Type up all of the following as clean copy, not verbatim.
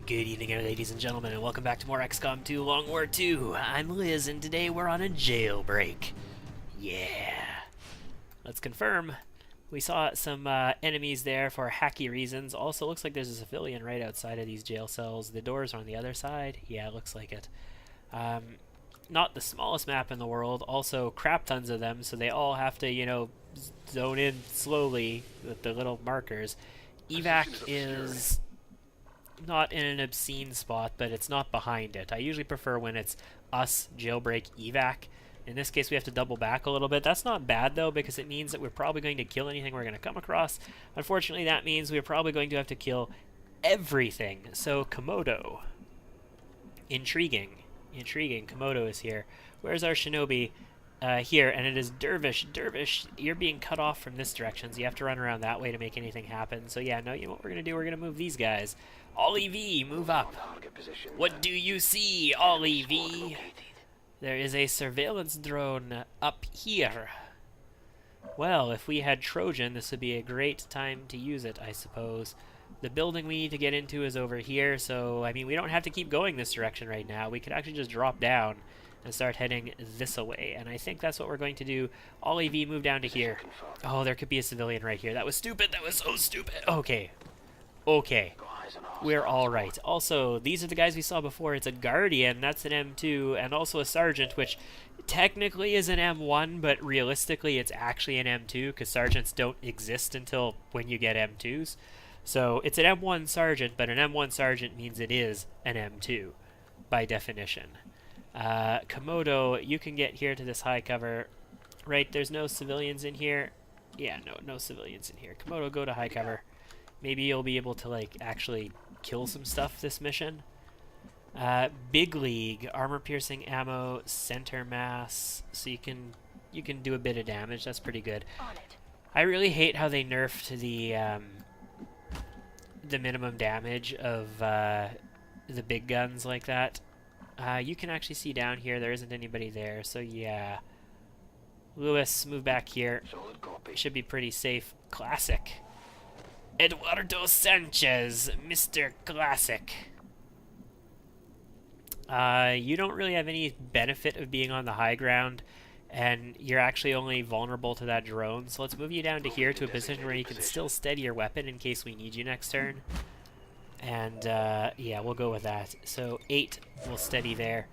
Good evening, ladies and gentlemen, and welcome back to more XCOM 2 Long War 2. I'm Liz, and today we're on a jailbreak. Yeah. Let's confirm. We saw some enemies there for hacky reasons. Also, looks like there's a civilian right outside of these jail cells. The doors are on the other side. Yeah, looks like it. Not the smallest map in the world. Also, crap tons of them, so they all have to, you know, zone in slowly with the little markers. EVAC is not in an obscene spot, but it's not behind it. I usually prefer when it's us jailbreak evac. In this case, we have to double back a little bit. That's not bad, though, because it means that we're probably going to kill anything we're going to come across. Unfortunately, that means we're probably going to have to kill everything. So, Komodo. Intriguing. Intriguing. Komodo is here. Where's our shinobi? Here, and it is Dervish. Dervish, you're being cut off from this direction, so you have to run around that way to make anything happen. So yeah, no, you know what we're going to do? We're going to move these guys. Ollie V, move up. What do you see, Ollie V? There is a surveillance drone up here. Well, if we had Trojan, this would be a great time to use it, I suppose. The building we need to get into is over here, so, I mean, we don't have to keep going this direction right now. We could actually just drop down and start heading this away, and I think that's what we're going to do. Ollie V, move down to here. Oh, there could be a civilian right here. That was stupid. That was so stupid. Okay. Okay. We're all right. Also, these are the guys we saw before. It's a Guardian, that's an M2, and also a Sergeant, which technically is an M1, but realistically it's actually an M2, because Sergeants don't exist until when you get M2s. So it's an M1 Sergeant, but an M1 Sergeant means it is an M2, by definition. Komodo, you can get here to this high cover. Right, there's no civilians in here. Yeah, no civilians in here. Komodo, go to high cover. Maybe you'll be able to, like, actually kill some stuff this mission. Big League, armor-piercing ammo, center mass, so you can do a bit of damage. That's pretty good. I really hate how they nerfed the minimum damage of the big guns like that. You can actually see down here, there isn't anybody there, so yeah. Lewis, move back here. Should be pretty safe. Classic. Eduardo Sanchez, Mr. Classic. You don't really have any benefit of being on the high ground, and you're actually only vulnerable to that drone, so let's move you down to here to a position where you can still steady your weapon in case we need you next turn. And, yeah, we'll go with that. So, 8 will steady there.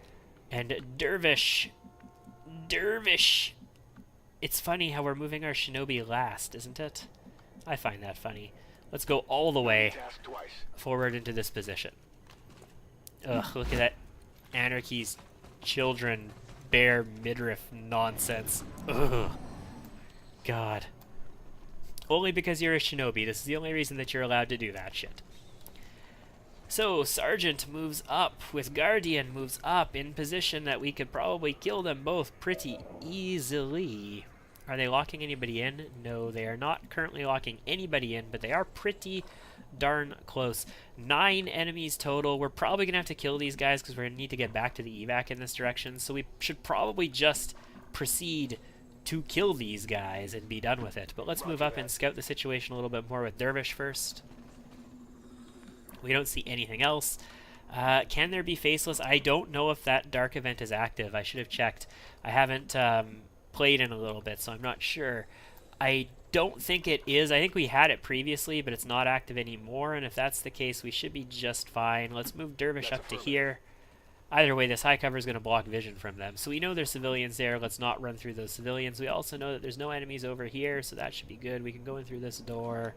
And Dervish. Dervish. It's funny how we're moving our shinobi last, isn't it? I find that funny. Let's go all the way forward into this position. Ugh, look at that Anarchy's children bear midriff nonsense. Ugh. God. Only because you're a shinobi. This is the only reason that you're allowed to do that shit. So, Sergeant moves up, with Guardian moves up in position that we could probably kill them both pretty easily. Are they locking anybody in? No, they are not currently locking anybody in, but they are pretty darn close. 9 enemies total. We're probably going to have to kill these guys because we're going to need to get back to the evac in this direction, so we should probably just proceed to kill these guys and be done with it. But let's move up and scout the situation a little bit more with Dervish first. We don't see anything else. Can there be Faceless? I don't know if that dark event is active. I should have checked. I haven't played in a little bit, so I'm not sure. I don't think it is. I think we had it previously, but it's not active anymore, and if that's the case, we should be just fine. Let's move Dervish up to here. Either way, this high cover is going to block vision from them. So we know there's civilians there. Let's not run through those civilians. We also know that there's no enemies over here, so that should be good. We can go in through this door.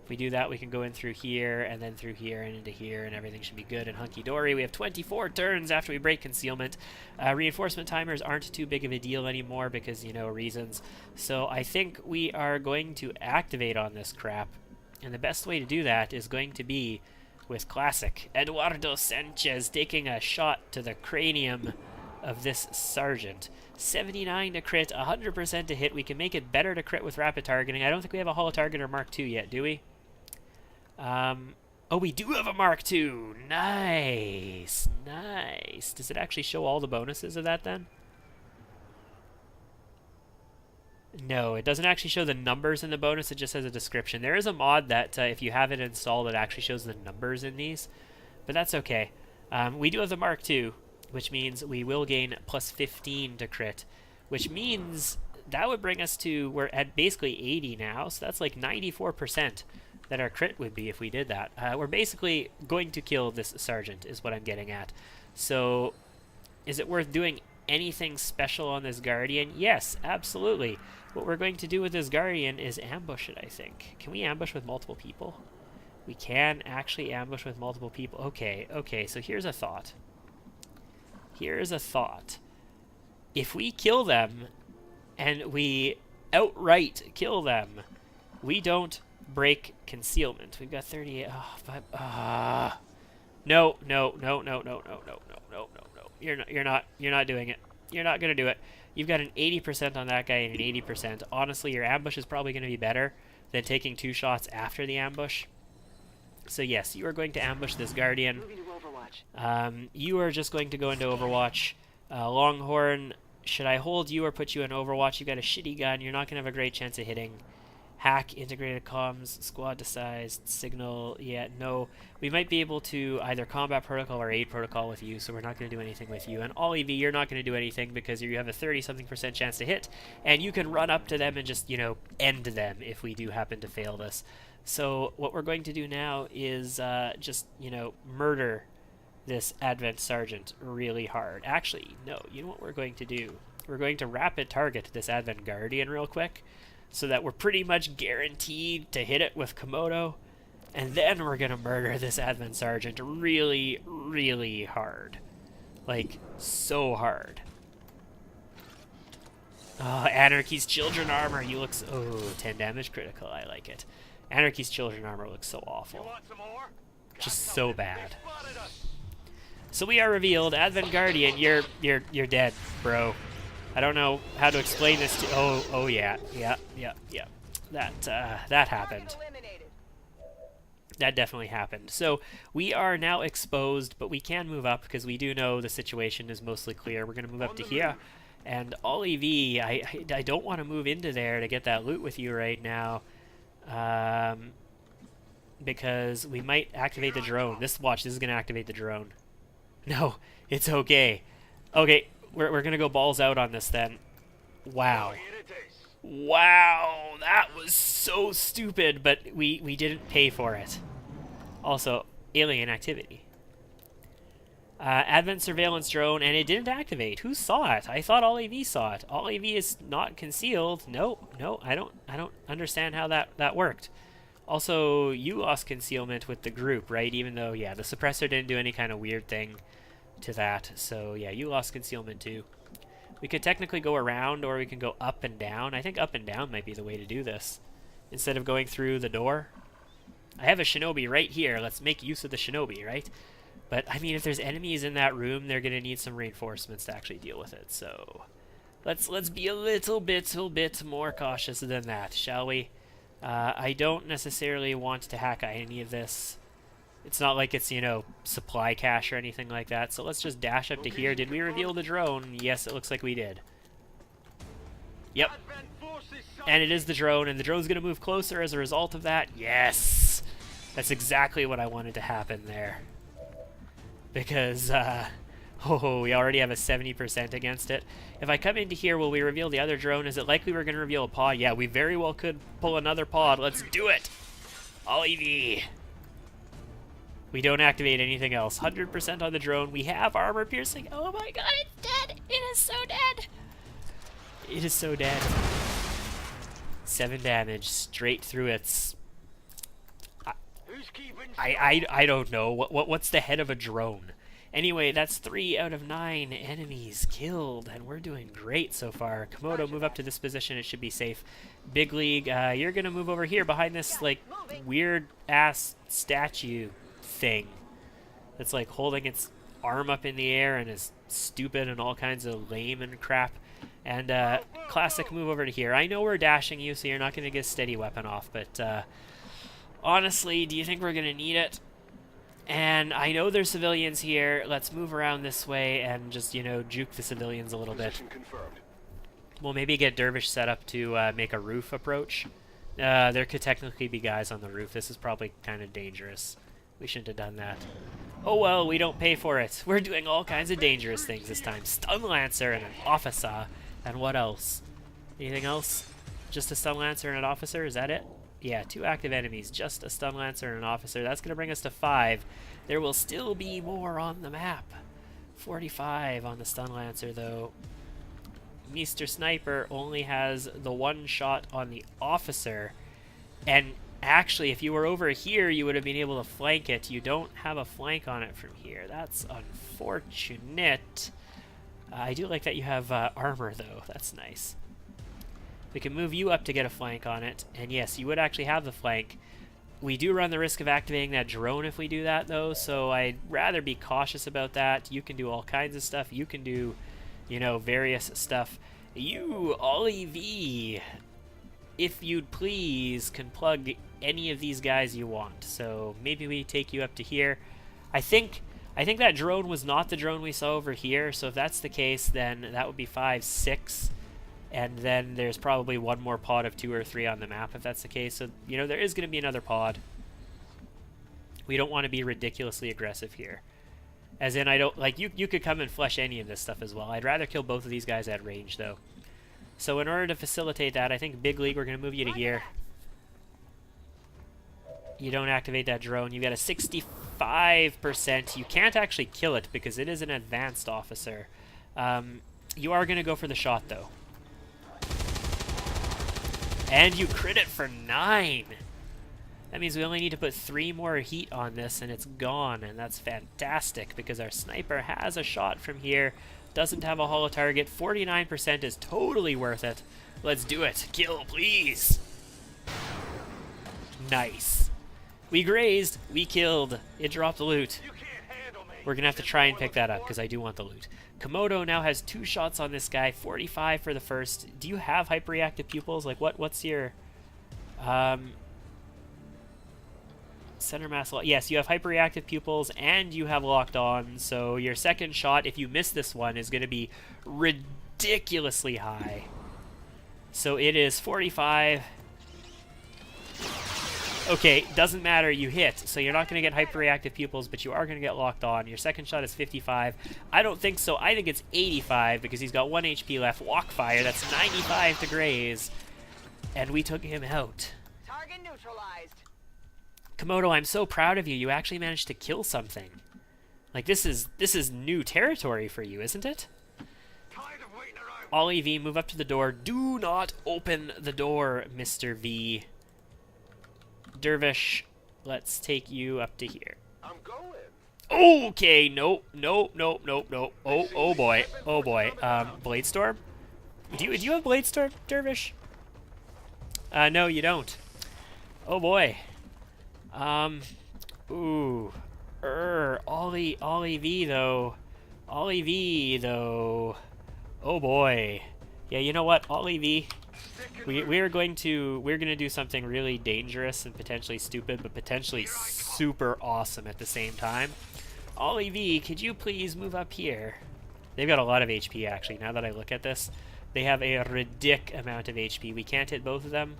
If we do that, we can go in through here, and then through here, and into here, and everything should be good and hunky-dory. We have 24 turns after we break concealment. Reinforcement timers aren't too big of a deal anymore because, you know, reasons. So I think we are going to activate on this crap, and the best way to do that is going to be with Classic. Eduardo Sanchez taking a shot to the cranium of this Sergeant. 79 to crit, 100% to hit. We can make it better to crit with rapid targeting. I don't think we have a holo targeter Mark II yet, do we? Oh, we do have a Mark II. Nice. Nice. Does it actually show all the bonuses of that then? No, it doesn't actually show the numbers in the bonus. It just has a description. There is a mod that if you have it installed, it actually shows the numbers in these. But that's okay. We do have the Mark II, which means we will gain plus 15 to crit, which means that would bring us to, we're at basically 80 now, so that's like 94% that our crit would be if we did that. We're basically going to kill this sergeant, is what I'm getting at. So, is it worth doing anything special on this Guardian? Yes, absolutely. What we're going to do with this Guardian is ambush it, I think. Can we ambush with multiple people? We can actually ambush with multiple people. Okay, okay, so here's a thought. Here's a thought. If we kill them, and we outright kill them, we don't break concealment. We've got 38. Oh, but, no, no, no, no, no, no, no, no, no, no, no. You're not doing it. You're not gonna do it. You've got an 80% on that guy and an 80%. Honestly, your ambush is probably gonna be better than taking 2 shots after the ambush. So yes, you are going to ambush this Guardian. You are just going to go into Overwatch. Longhorn, should I hold you or put you in Overwatch? You've got a shitty gun. You're not going to have a great chance of hitting. Hack, integrated comms, squad to size, signal. Yeah, no. We might be able to either combat protocol or aid protocol with you, so we're not going to do anything with you. And all EV, you're not going to do anything because you have a 30-something% chance to hit, and you can run up to them and just, you know, end them if we do happen to fail this. So what we're going to do now is just, you know, murder this Advent Sergeant really hard. Actually, no, you know what we're going to do? We're going to rapid target this Advent Guardian real quick, so that we're pretty much guaranteed to hit it with Komodo, and then we're gonna murder this Advent Sergeant really, really hard. Like, so hard. Oh, Anarchy's Children Armor, you look so... Oh, 10 damage critical, I like it. Anarchy's Children Armor looks so awful. Just so bad. So we are revealed. Advent Guardian, you're dead, bro. I don't know how to explain this to... Oh yeah. That happened. That definitely happened. So we are now exposed, but we can move up because we do know the situation is mostly clear. We're going to move up to here. And all EV, I don't want to move into there to get that loot with you right now. Because we might activate the drone. This is going to activate the drone. No, it's okay. Okay, we're going to go balls out on this then. Wow. Wow, that was so stupid, but we didn't pay for it. Also, alien activity. Advent surveillance drone, and it didn't activate. Who saw it? I thought all EV saw it. All EV is not concealed. No, I don't understand how that worked. Also, you lost concealment with the group, right? Even though, yeah, the suppressor didn't do any kind of weird thing to that. So, yeah, you lost concealment too. We could technically go around, or we can go up and down. I think up and down might be the way to do this, instead of going through the door. I have a shinobi right here. Let's make use of the shinobi, right? But, I mean, if there's enemies in that room, they're going to need some reinforcements to actually deal with it. So, let's be a little bit more cautious than that, shall we? I don't necessarily want to hack any of this. It's not like it's, you know, supply cache or anything like that. So let's just dash up to here. Did we reveal the drone? Yes, it looks like we did. Yep. And it is the drone, and the drone's going to move closer as a result of that. Yes! That's exactly what I wanted to happen there. Because, we already have a 70% against it. If I come into here, will we reveal the other drone? Is it likely we're going to reveal a pod? Yeah, we very well could pull another pod. Let's do it! All EV! We don't activate anything else. 100% on the drone. We have armor piercing. Oh my god, it's dead! It is so dead! It is so dead. 7 damage straight through its... I don't know. What's the head of a drone? Anyway, that's 3 out of 9 enemies killed, and we're doing great so far. Komodo, move up to this position. It should be safe. Big League, you're gonna move over here behind this, like, weird-ass statue thing that's, like, holding its arm up in the air and is stupid and all kinds of lame and crap. And, Classic, move over to here. I know we're dashing you, so you're not gonna get a steady weapon off, but, honestly, do you think we're gonna need it? And I know there's civilians here. Let's move around this way and just, you know, juke the civilians a little bit. We'll maybe get Dervish set up to make a roof approach. There could technically be guys on the roof. This is probably kind of dangerous. We shouldn't have done that. Oh well, we don't pay for it. We're doing all kinds of dangerous things this time. Stun Lancer and an officer. And what else? Anything else? Just a Stun Lancer and an officer? Is that it? Yeah, 2 active enemies. Just a Stun Lancer and an officer. That's going to bring us to 5. There will still be more on the map. 45 on the Stun Lancer, though. Mr. Sniper only has the 1 shot on the officer. And actually, if you were over here, you would have been able to flank it. You don't have a flank on it from here. That's unfortunate. I do like that you have armor, though. That's nice. We can move you up to get a flank on it. And yes, you would actually have the flank. We do run the risk of activating that drone if we do that, though. So I'd rather be cautious about that. You can do all kinds of stuff. You can do, you know, various stuff. You, Ollie V, if you'd please, can plug any of these guys you want. So maybe we take you up to here. I think that drone was not the drone we saw over here. So if that's the case, then that would be 5, 6. And then there's probably 1 more pod of 2 or 3 on the map if that's the case. So, you know, there is going to be another pod. We don't want to be ridiculously aggressive here. As in, I don't, like, you could come and flush any of this stuff as well. I'd rather kill both of these guys at range, though. So in order to facilitate that, I think Big League, we're going to move you to here. You don't activate that drone. You got a 65%. You can't actually kill it because it is an advanced officer. You are going to go for the shot, though. And you crit it for 9. That means we only need to put 3 more heat on this and it's gone. And that's fantastic because our sniper has a shot from here. Doesn't have a holo target. 49% is totally worth it. Let's do it. Kill, please. Nice. We grazed. We killed. It dropped the loot. We're going to have to try and pick that up because I do want the loot. Komodo now has 2 shots on this guy. 45 for the first. Do you have hyperreactive pupils? Like, what's your... center mass... Yes, you have hyperreactive pupils and you have locked on. So your second shot, if you miss this one, is going to be ridiculously high. So it is 45... Okay, doesn't matter, you hit. So you're not going to get hyperreactive pupils, but you are going to get locked on. Your second shot is 55. I don't think so. I think it's 85 because he's got 1 HP left. Walk fire, that's 95 to graze. And we took him out. Target neutralized. Komodo, I'm so proud of you. You actually managed to kill something. Like, this is new territory for you, isn't it? Ollie V, move up to the door. Do not open the door, Mr. V. Dervish, let's take you up to here. I'm going. Okay, nope. Oh boy. Bladestorm? Do you have Bladestorm, Dervish? No, you don't. Oh boy. Ollie V though. Ollie V though. Oh boy. Yeah, you know what, Ollie V. We're gonna do something really dangerous and potentially stupid, but potentially super awesome at the same time. Ollie V, could you please move up here? They've got a lot of HP actually. Now that I look at this, they have a ridiculous amount of HP. We can't hit both of them.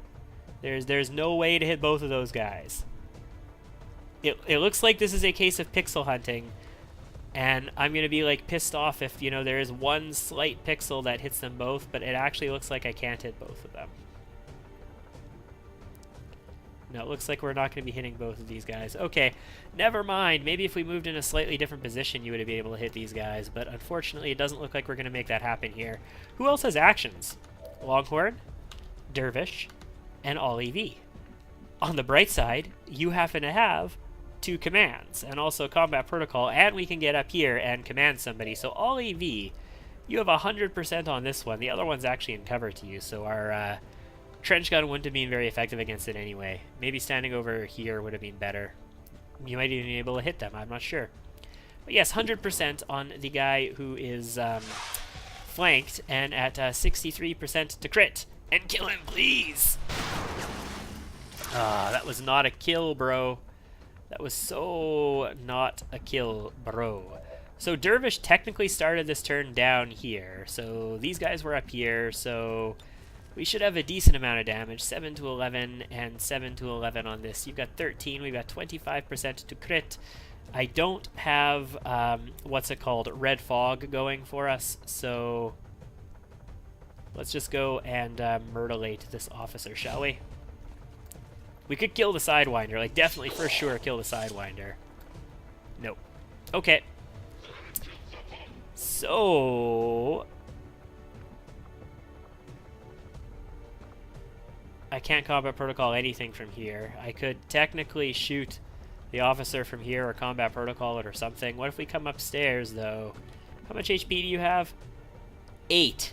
There's no way to hit both of those guys. It looks like this is a case of pixel hunting. And I'm going to be, like, pissed off if, you know, there is 1 slight pixel that hits them both, but it actually looks like I can't hit both of them. No, it looks like we're not going to be hitting both of these guys. Okay, never mind. Maybe if we moved in a slightly different position, you would have been able to hit these guys, but unfortunately, it doesn't look like we're going to make that happen here. Who else has actions? Longhorn, Dervish, and Ollie V. On the bright side, you happen to have 2 commands, and also combat protocol, and we can get up here and command somebody. So Ollie V, you have 100% on this one. The other one's actually in cover to you, so our trench gun wouldn't have been very effective against it anyway. Maybe standing over here would have been better. You might even be able to hit them, I'm not sure. But yes, 100% on the guy who is flanked, and at 63% to crit. And kill him, please! That was not a kill, bro. That was so not a kill, bro. So Dervish technically started this turn down here. So these guys were up here, so we should have a decent amount of damage. 7 to 11 and 7 to 11 on this. You've got 13, we've got 25% to crit. I don't have, what's it called, red fog going for us, so let's just go and murderate this officer, shall we? We could kill the Sidewinder, like definitely for sure kill the Sidewinder. Nope. Okay. So I can't combat protocol anything from here. I could technically shoot the officer from here or combat protocol it or something. What if we come upstairs though? How much HP do you have? 8.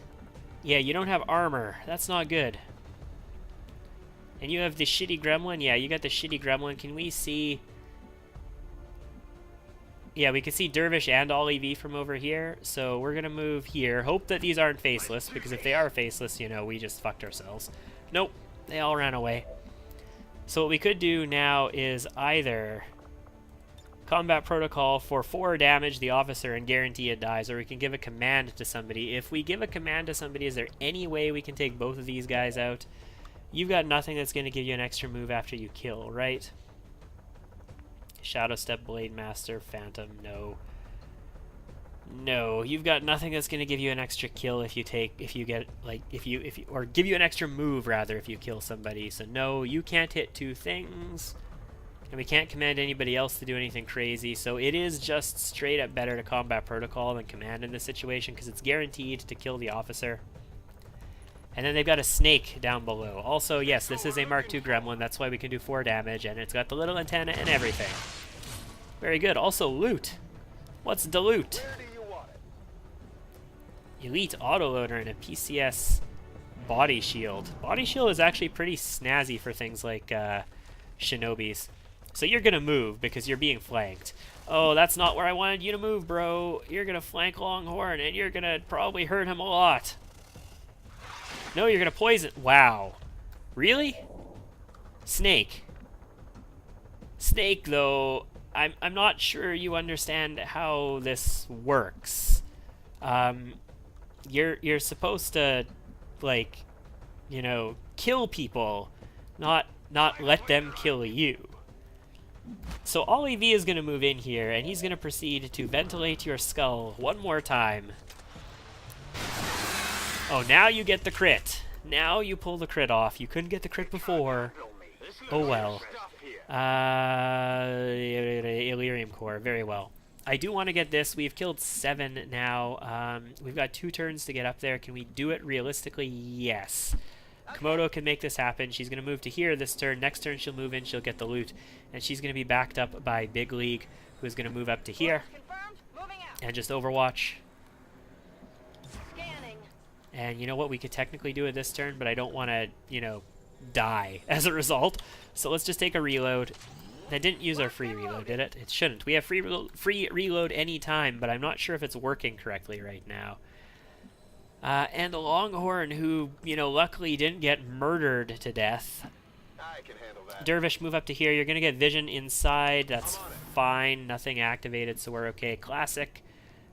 Yeah, you don't have armor. That's not good. And you have the shitty gremlin? Yeah, you got the shitty gremlin. Can we see... Yeah, we can see Dervish and all EV from over here. So we're going to move here. Hope that these aren't faceless, because if they are faceless, you know, we just fucked ourselves. Nope, they all ran away. So what we could do now is either combat protocol for 4 damage the officer and guarantee it dies, or we can give a command to somebody. If we give a command to somebody, is there any way we can take both of these guys out? You've got nothing that's going to give you an extra move after you kill, right? Shadow Step, Blade Master, Phantom, no. No, you've got nothing that's going to give you an extra kill if you get, like, or give you an extra move, rather, if you kill somebody. So no, you can't hit 2 things. And we can't command anybody else to do anything crazy. So it is just straight up better to combat protocol than command in this situation, because it's guaranteed to kill the officer. And then they've got a snake down below. Also, yes, this is a Mark II gremlin. That's why we can do 4 damage, and it's got the little antenna and everything. Very good. Also, loot. What's the loot? Elite autoloader and a PCS body shield. Body shield is actually pretty snazzy for things like shinobis. So you're going to move because you're being flanked. Oh, that's not where I wanted you to move, bro. You're going to flank Longhorn, and you're going to probably hurt him a lot. No, you're going to poison. Wow. Really? Snake. Snake, though, I'm not sure you understand how this works. You're supposed to, like, you know, kill people, not let them kill you. So all EV is going to move in here, and he's going to proceed to ventilate your skull one more time. Oh, now you get the crit. Now you pull the crit off. You couldn't get the crit before. Oh well. Illyrium core. Very well. I do want to get this. We've killed 7 now. We've got 2 turns to get up there. Can we do it realistically? Yes. Komodo can make this happen. She's going to move to here this turn. Next turn she'll move in. She'll get the loot. And she's going to be backed up by Big League, who's going to move up to here. And just overwatch. And you know what? We could technically do it this turn, but I don't want to, you know, die as a result. So let's just take a reload. That didn't use our free reload, did it? It shouldn't. We have free reload anytime, but I'm not sure if it's working correctly right now. And the Longhorn, who, you know, luckily didn't get murdered to death. I can handle that. Dervish, move up to here. You're going to get vision inside. That's fine. Nothing activated, so we're okay. Classic.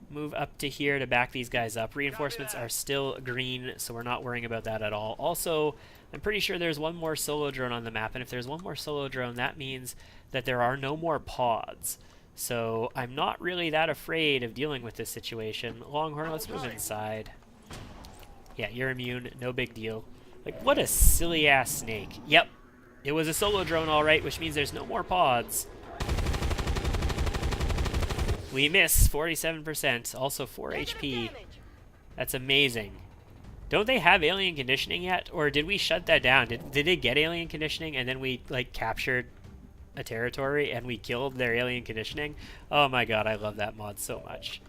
Move up to here to back these guys up. Reinforcements are still green, so we're not worrying about that at all. Also, I'm pretty sure there's one more solo drone on the map, and if there's one more solo drone, that means that there are no more pods. So I'm not really that afraid of dealing with this situation. Longhorn, let's move inside. Yeah, you're immune. No big deal. Like, what a silly-ass snake. Yep. It was a solo drone, all right, which means there's no more pods. We miss 47%. Also 4 HP. That's amazing. Don't they have alien conditioning yet? Or did we shut that down? Did they get alien conditioning and then we, like, captured a territory and we killed their alien conditioning? Oh my god, I love that mod so much.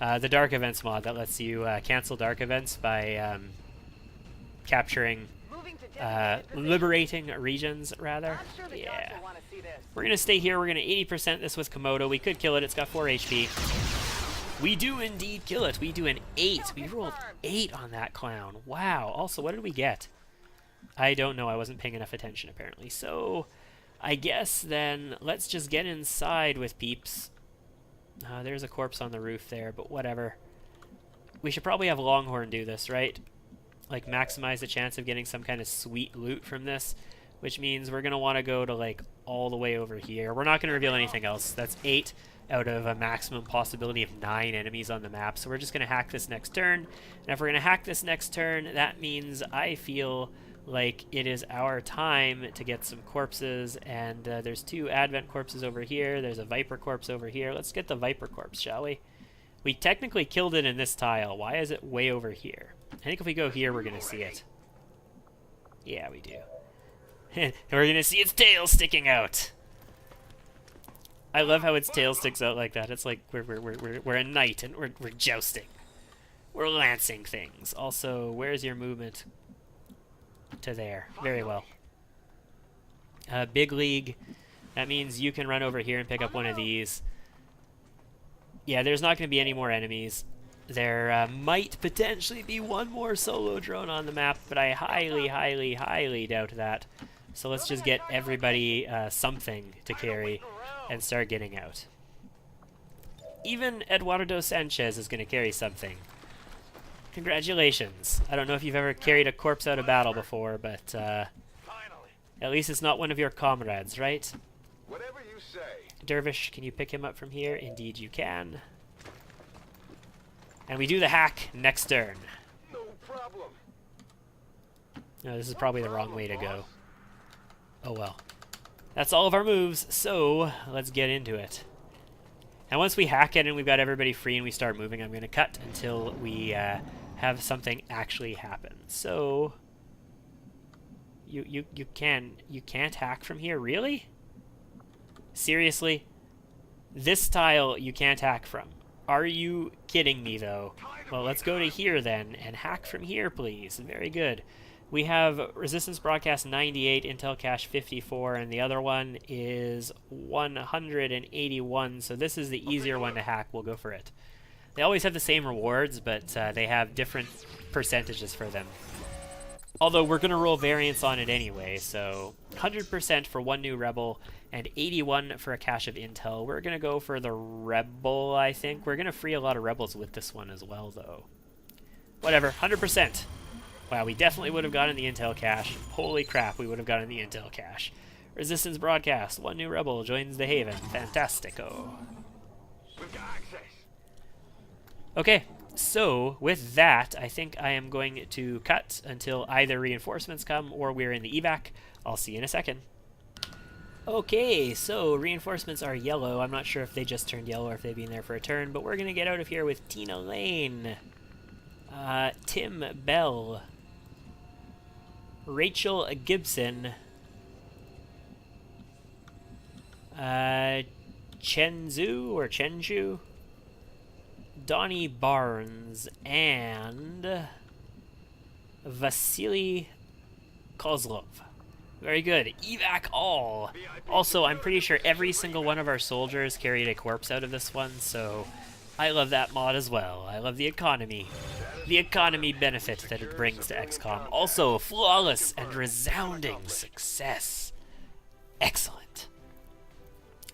The Dark Events mod that lets you cancel Dark Events by capturing, liberating regions, rather. Yeah. We're going to stay here. We're going to 80% this with Komodo. We could kill it. It's got 4 HP. We do indeed kill it. We do an 8. We rolled 8 on that clown. Wow. Also, what did we get? I don't know. I wasn't paying enough attention, apparently. So, I guess then let's just get inside with peeps. There's a corpse on the roof there, but whatever. We should probably have Longhorn do this, right? Like, maximize the chance of getting some kind of sweet loot from this, which means we're going to want to go to, like, all the way over here. We're not going to reveal anything else. That's 8. out of a maximum possibility of 9 enemies on the map. So we're just going to hack this next turn. And if we're going to hack this next turn, that means I feel like it is our time to get some corpses. And there's 2 Advent corpses over here. There's a Viper corpse over here. Let's get the Viper corpse, shall we? We technically killed it in this tile. Why is it way over here? I think if we go here, we're going to see it. Yeah, we do. And we're going to see its tail sticking out. I love how its tail sticks out like that. It's like we're a knight and we're jousting. We're lancing things. Also, where's your movement? To there. Very well. Big League. That means you can run over here and pick up one of these. Yeah, there's not going to be any more enemies. There might potentially be one more solo drone on the map, but I highly, highly, highly doubt that. So let's just get everybody something to carry and start getting out. Even Eduardo Sanchez is going to carry something. Congratulations. I don't know if you've ever carried a corpse out of battle before, but at least it's not one of your comrades, right? Whatever you say. Dervish, can you pick him up from here? Indeed you can. And we do the hack next turn. No problem. No, this is probably the wrong way to go. Oh well. That's all of our moves, so let's get into it. And once we hack it and we've got everybody free and we start moving, I'm going to cut until we have something actually happen. So you can't hack from here, really? Seriously? This tile you can't hack from. Are you kidding me though? Well, let's go to here then and hack from here, please. Very good. We have Resistance Broadcast 98, Intel Cache 54, and the other one is 181, so this is the easier one to hack. We'll go for it. They always have the same rewards, but they have different percentages for them. Although we're going to roll variance on it anyway, so 100% for 1 new Rebel and 81 for a cache of Intel. We're going to go for the Rebel, I think. We're going to free a lot of Rebels with this one as well, though. Whatever, 100%. Wow, we definitely would have gotten the Intel cache. Holy crap, we would have gotten the Intel cache. Resistance Broadcast, 1 new Rebel joins the Haven. Fantastico. We've got access. Okay, so with that, I think I am going to cut until either reinforcements come or we're in the evac. I'll see you in a second. Okay, so reinforcements are yellow. I'm not sure if they just turned yellow or if they've been there for a turn, but we're going to get out of here with Tina Lane, Tim Bell, Rachel Gibson, Chenju, Donnie Barnes, and Vasily Kozlov. Very good. Evac all. Also, I'm pretty sure every single one of our soldiers carried a corpse out of this one, so I love that mod as well. I love the economy benefit that it brings to XCOM. Also, flawless and resounding success. Excellent.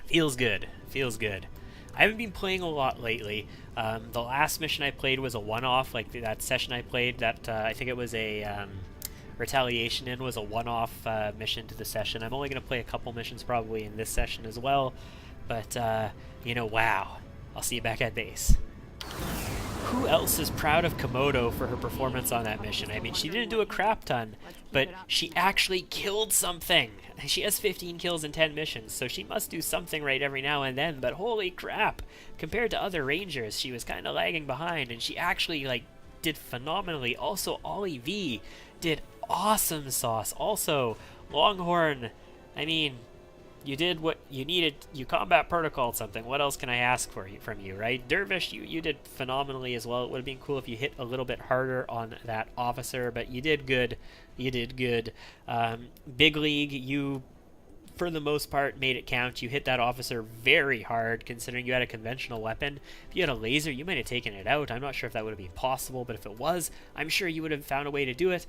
Feels good. Feels good. I haven't been playing a lot lately. The last mission I played was a one-off, like that session I played that I think it was a Retaliation in was a one-off mission to the session. I'm only going to play a couple missions probably in this session as well, but you know, wow. I'll see you back at base. Who else is proud of Komodo for her performance on that mission? I mean, she didn't do a crap ton, but she actually killed something. She has 15 kills in 10 missions, so she must do something right every now and then, but holy crap. Compared to other Rangers, she was kind of lagging behind, and she actually, like, did phenomenally. Also, Ollie V did awesome sauce. Also, Longhorn, I mean, you did what you needed. You combat protocoled something. What else can I ask from you, right? Dervish, you did phenomenally as well. It would have been cool if you hit a little bit harder on that officer, but you did good. You did good. Big League, you, for the most part, made it count. You hit that officer very hard, considering you had a conventional weapon. If you had a laser, you might have taken it out. I'm not sure if that would have been possible, but if it was, I'm sure you would have found a way to do it.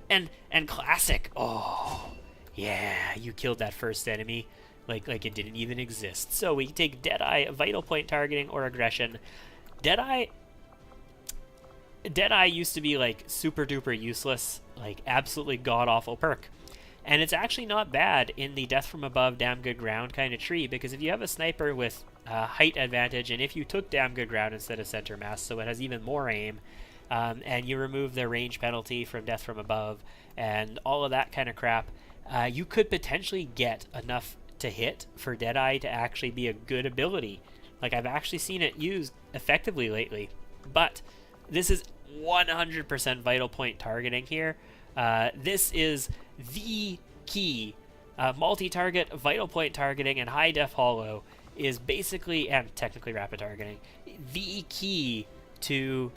And Classic, oh, yeah, you killed that first enemy. Like it didn't even exist. So we take Deadeye, Vital Point Targeting, or Aggression. Deadeye used to be like super duper useless, like absolutely god awful perk. And it's actually not bad in the death from above, damn good ground kind of tree, because if you have a sniper with height advantage, and if you took damn good ground instead of center mass, so it has even more aim, and you remove the range penalty from death from above, and all of that kind of crap, you could potentially get enough to hit for Deadeye to actually be a good ability. Like, I've actually seen it used effectively lately. But this is 100% vital point targeting here. This is the key. Multi-target, vital point targeting, and high def holo is basically, and technically rapid targeting, the key to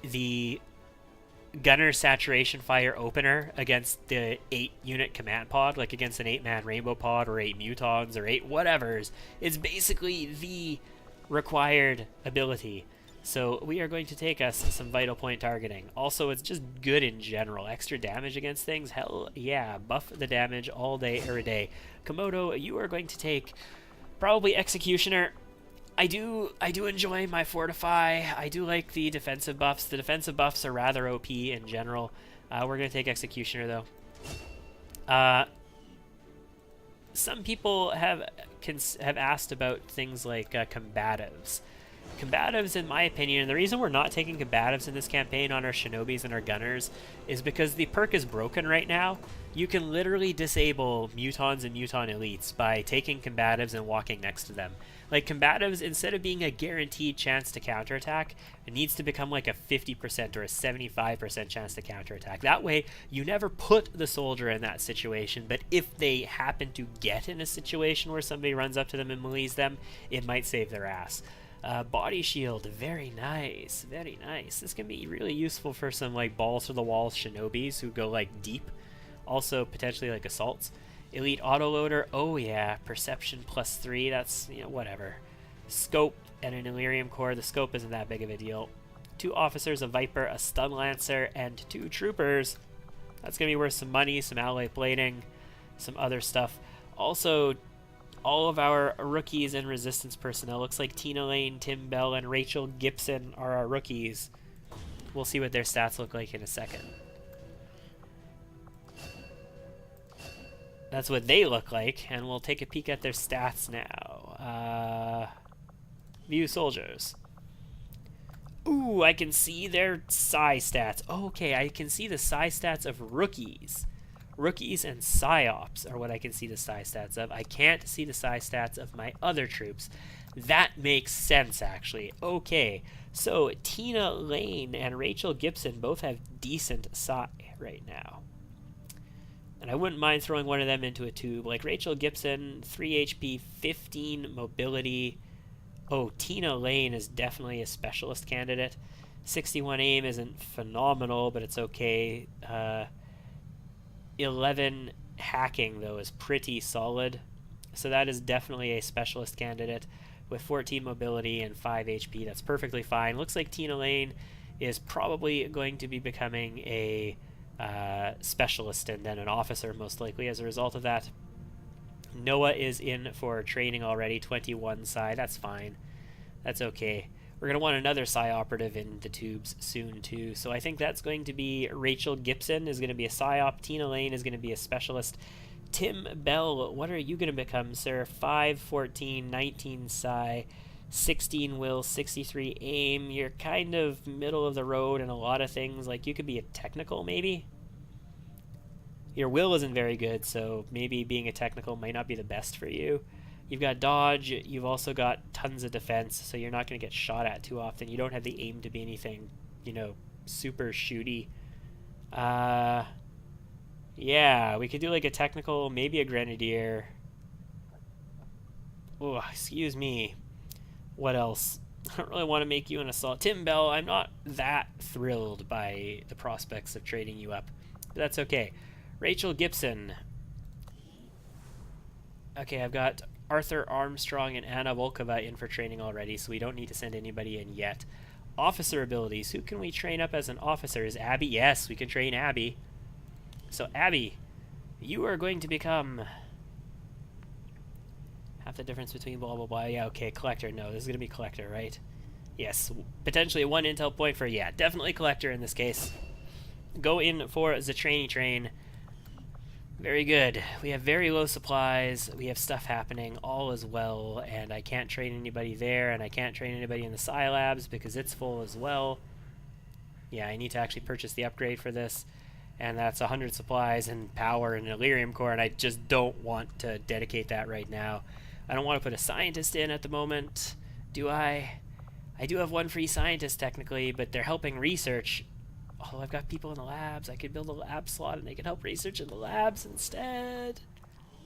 the gunner saturation fire opener against the 8-unit command pod, like against an 8-man rainbow pod or 8 mutons or 8 whatevers. It's basically the required ability. So we are going to take us some vital point targeting. Also, it's just good in general. Extra damage against things, hell yeah. Buff the damage all day, every day. Komodo, you are going to take probably Executioner. I do enjoy my Fortify. I do like the defensive buffs. The defensive buffs are rather OP in general. We're going to take Executioner, though. Some people have asked about things like combatives. Combatives, in my opinion, the reason we're not taking combatives in this campaign on our shinobis and our gunners is because the perk is broken right now. You can literally disable mutons and muton elites by taking combatives and walking next to them. Like, combatives, instead of being a guaranteed chance to counterattack, it needs to become like a 50% or a 75% chance to counterattack. That way, you never put the soldier in that situation, but if they happen to get in a situation where somebody runs up to them and melees them, it might save their ass. Body shield, very nice, very nice. This can be really useful for some like balls to the walls shinobis who go like deep. Also potentially like assaults. Elite autoloader, oh yeah, perception +3, that's, you know, whatever. Scope and an Illyrium core, the scope isn't that big of a deal. 2 officers, a Viper, a Stun Lancer, and 2 troopers. That's gonna be worth some money, some alloy plating, some other stuff. Also, all of our rookies and resistance personnel, looks like Tina Lane, Tim Bell, and Rachel Gibson are our rookies. We'll see what their stats look like in a second. That's what they look like, and we'll take a peek at their stats now. View soldiers. Ooh, I can see their psi stats. Okay, I can see the psi stats of rookies. Rookies and psyops are what I can see the psi stats of. I can't see the psi stats of my other troops. That makes sense, actually. Okay, so Tina Lane and Rachel Gibson both have decent psi right now. And I wouldn't mind throwing one of them into a tube. Like Rachel Gibson, 3 HP, 15 mobility. Oh, Tina Lane is definitely a specialist candidate. 61 aim isn't phenomenal, but it's okay. 11 hacking, though, is pretty solid. So that is definitely a specialist candidate. With 14 mobility and 5 HP, that's perfectly fine. Looks like Tina Lane is probably going to be becoming a specialist and then an officer, most likely, as a result of that. Noah is in for training already, 21 psi, that's fine. That's okay. We're going to want another psi operative in the tubes soon, too. So I think that's going to be Rachel Gibson is going to be a psyop. Tina Lane is going to be a specialist. Tim Bell, what are you going to become, sir? 5, 14, 19 psi, 16 will, 63 aim. You're kind of middle of the road in a lot of things. Like, you could be a technical, maybe? Your will isn't very good, so maybe being a technical might not be the best for you. You've got dodge, you've also got tons of defense, so you're not going to get shot at too often. You don't have the aim to be anything, you know, super shooty. Yeah, we could do like a technical, maybe a grenadier. Oh, excuse me. What else? I don't really want to make you an assault. Tim Bell, I'm not that thrilled by the prospects of trading you up. But that's okay. Rachel Gibson. Okay, I've got Arthur Armstrong and Anna Volkova in for training already, so we don't need to send anybody in yet. Officer abilities. Who can we train up as an officer? Is Abby? Yes, we can train Abby. So, Abby, you are going to become... half the difference between blah, blah, blah. Yeah, okay, Collector. No, this is going to be Collector, right? Yes, potentially 1 intel point for... yeah, definitely Collector in this case. Go in for the trainee train. Very good. We have very low supplies. We have stuff happening. All is well. And I can't train anybody there. And I can't train anybody in the Psi Labs because it's full as well. Yeah, I need to actually purchase the upgrade for this. And that's 100 supplies and power and an Elerium core. And I just don't want to dedicate that right now. I don't want to put a scientist in at the moment. Do I? I do have one free scientist technically, but they're helping research. Oh, I've got people in the labs. I could build a lab slot and they can help research in the labs instead.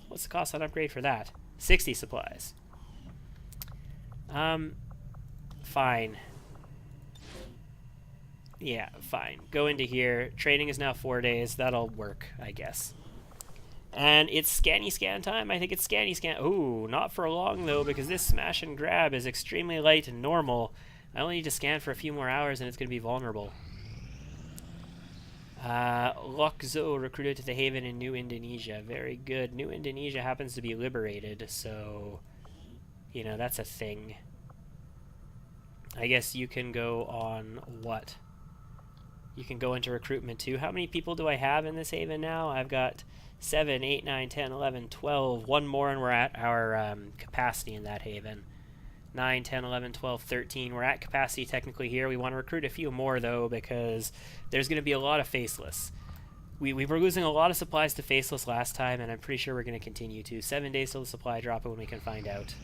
What's the cost on upgrade for that? 60 supplies. Fine. Yeah, fine. Go into here. Training is now 4 days. That'll work, I guess. And it's scanny scan time. I think it's scanny scan. Ooh, not for long though, because this smash and grab is extremely light and normal. I only need to scan for a few more hours and it's going to be vulnerable. Lokzo recruited to the Haven in New Indonesia. Very good. New Indonesia happens to be liberated, so, you know, that's a thing. I guess you can go on what? You can go into recruitment too. How many people do I have in this Haven now? I've got 7, 8, 9, 10, 11, 12. One more and we're at our capacity in that Haven. 9, 10, 11, 12, 13. We're at capacity technically here. We want to recruit a few more, though, because there's going to be a lot of faceless. We were losing a lot of supplies to faceless last time, and I'm pretty sure we're going to continue to. 7 days till the supply drop when we can find out.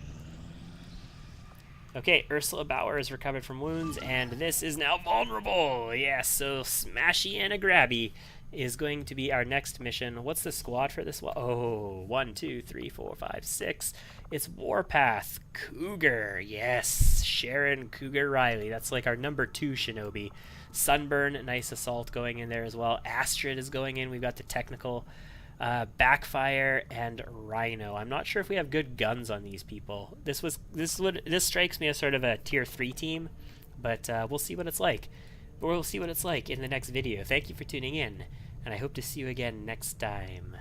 Okay, Ursula Bauer is recovered from wounds, and this is now vulnerable! Yes, so Smashy and a Grabby is going to be our next mission. What's the squad for this one? Oh, 1, 2, 3, 4, 5, 6. It's Warpath. Cougar. Yes. Sharon Cougar Riley. That's like our number 2 shinobi. Sunburn. Nice assault going in there as well. Astrid is going in. We've got the technical. Backfire and Rhino. I'm not sure if we have good guns on these people. This strikes me as sort of a tier 3 team, but we'll see what it's like. We'll see what it's like in the next video. Thank you for tuning in, and I hope to see you again next time.